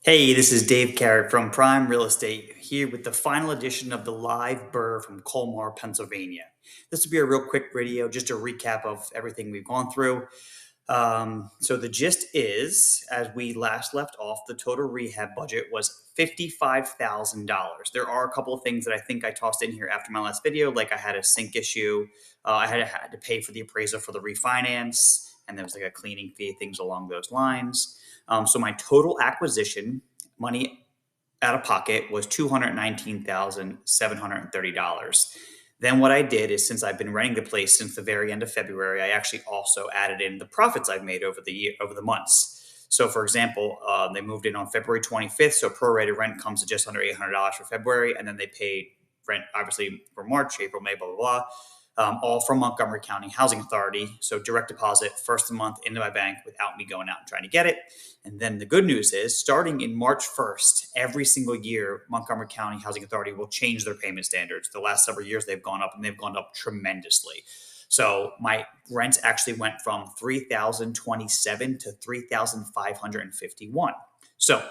Hey, this is Dave Carrot from Prime Real Estate here with the final edition of the live BRRRR from Colmar, Pennsylvania. This will be a real quick video, just a recap of everything we've gone through. So the gist is, as we last left off, the total rehab budget was $55,000. There are a couple of things that I think I tossed in here after my last video, like I had a sink issue, I had to pay for the appraisal for the refinance, and there was like a cleaning fee, things along those lines. So my total acquisition money out of pocket was $219,730. Then what I did is, since I've been renting the place since the very end of February, I actually also added in the profits I've made over the months. So, for example, they moved in on February 25th, so prorated rent comes to just under $800 for February, and then they paid rent obviously for March, April, May, blah blah blah. All from Montgomery County Housing Authority. So direct deposit first of the month into my bank without me going out and trying to get it. And then the good news is, starting in March 1st, every single year, Montgomery County Housing Authority will change their payment standards. The last several years, they've gone up, and they've gone up tremendously. So my rent actually went from $3,027 to $3,551. So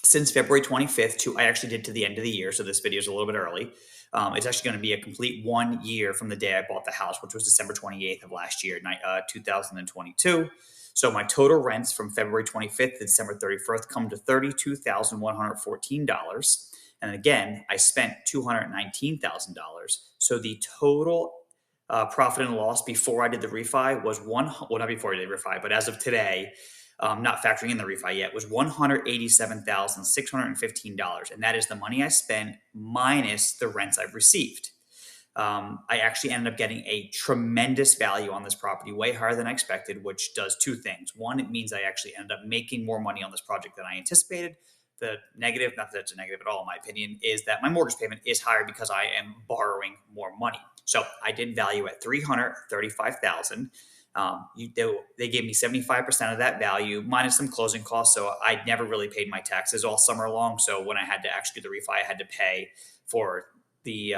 since February 25th I actually did to the end of the year, so this video is a little bit early. It's actually going to be a complete 1 year from the day I bought the house, which was December 28th of last year, 2022. So my total rents from February 25th to December 31st come to $32,114. And again, I spent $219,000. So the total profit and loss before I did the refi was not before I did the refi, but as of today, not factoring in the refi yet, was $187,615. And that is the money I spent minus the rents I've received. I actually ended up getting a tremendous value on this property, way higher than I expected, which does two things. One, it means I actually ended up making more money on this project than I anticipated. The negative, not that it's a negative at all in my opinion, is that my mortgage payment is higher because I am borrowing more money. So I did value at $335,000. They gave me 75% of that value minus some closing costs. So I never really paid my taxes all summer long. So when I had to actually do the refi, I had to pay for the,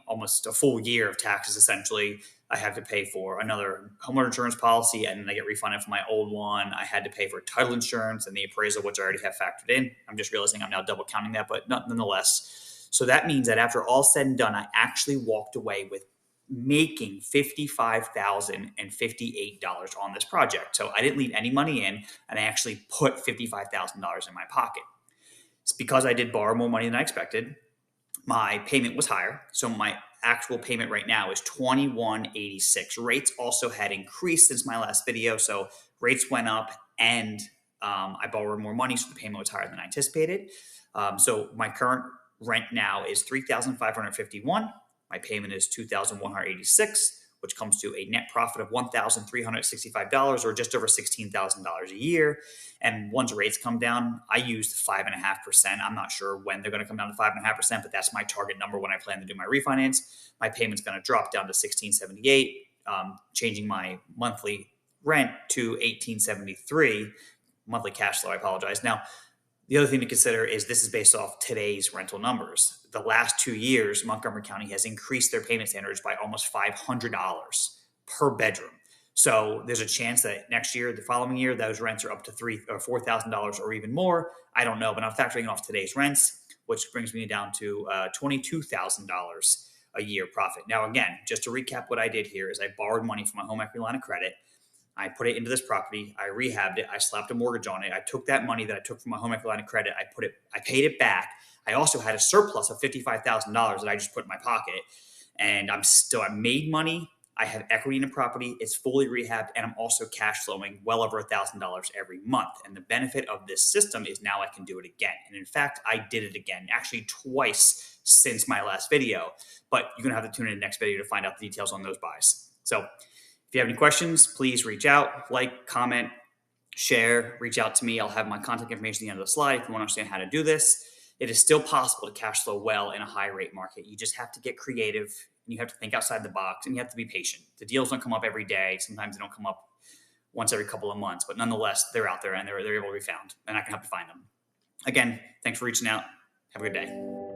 almost a full year of taxes. Essentially, I have to pay for another homeowner insurance policy, and then I get refunded for my old one. I had to pay for title insurance and the appraisal, which I already have factored in. I'm just realizing I'm now double counting that, but nonetheless. So that means that after all said and done, I actually walked away with making $55,058 on this project. So I didn't leave any money in, and I actually put $55,000 in my pocket. It's because I did borrow more money than I expected. My payment was higher. So my actual payment right now is $21.86. Rates also had increased since my last video. So rates went up, and I borrowed more money, so the payment was higher than I anticipated. So my current rent now is $3,551. My payment is $2,186, which comes to a net profit of $1,365, or just over $16,000 a year. And once rates come down, I used 5.5%. I'm not sure when they're going to come down to 5.5%, but that's my target number when I plan to do my refinance. My payment's going to drop down to $1,678, changing my monthly rent to $1,873 monthly cash flow. I apologize. Now, the other thing to consider is this is based off today's rental numbers. The last 2 years, Montgomery County has increased their payment standards by almost $500 per bedroom. So there's a chance that next year, the following year, those rents are up to $3,000 or $4,000 or even more. I don't know, but I'm factoring off today's rents, which brings me down to $22,000 a year profit. Now, again, just to recap what I did here is I borrowed money from my home equity line of credit. I put it into this property. I rehabbed it. I slapped a mortgage on it. I took that money that I took from my home equity line of credit. I paid it back. I also had a surplus of $55,000 that I just put in my pocket, and I made money. I have equity in the property. It's fully rehabbed, and I'm also cash flowing well over $1,000 every month. And the benefit of this system is now I can do it again. And in fact, I did it again, actually twice since my last video. But you're gonna have to tune in the next video to find out the details on those buys. So if you have any questions, please reach out, like, comment, share, reach out to me. I'll have my contact information at the end of the slide if you want to understand how to do this. It is still possible to cash flow well in a high rate market. You just have to get creative, and you have to think outside the box, and you have to be patient. The deals don't come up every day. Sometimes they don't come up once every couple of months, but nonetheless, they're out there and they're able to be found, and I can help you find them. Again, thanks for reaching out. Have a good day.